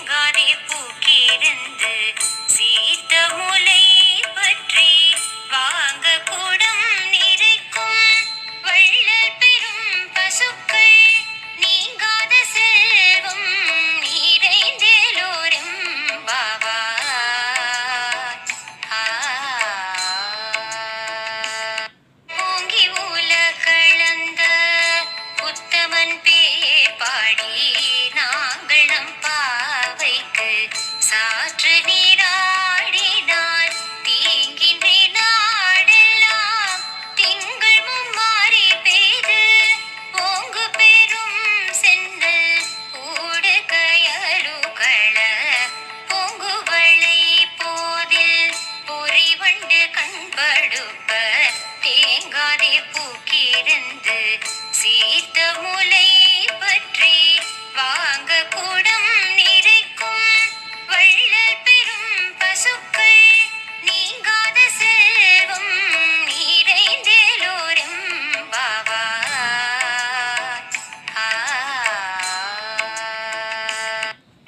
தேங்காதே பூக்கிருந்து சீத்த முலை பற்றி வாங்க கூடம் நிறைக்கும் வள்ளல் பெரும் பசுக்கள் நீங்காத செல்வம் நிறைந்தேலோரும் பாவா ஓங்கி உலகளந்த உத்தமன் பேர் பாடி நாங்கள் நம் பாவைக்கு சாற்று நீராடினார் தீங்கின்றி நாடெல்லாம் திங்கள் மும்மாறி பெய்து ஓங்கு பெரும் செந்தல் ஊடு கயலுகள பூங்குவளை போதில் பொறிவண்டு கண்படுப்ப தேங்காதே பூக்கிருந்து சீத்த முலை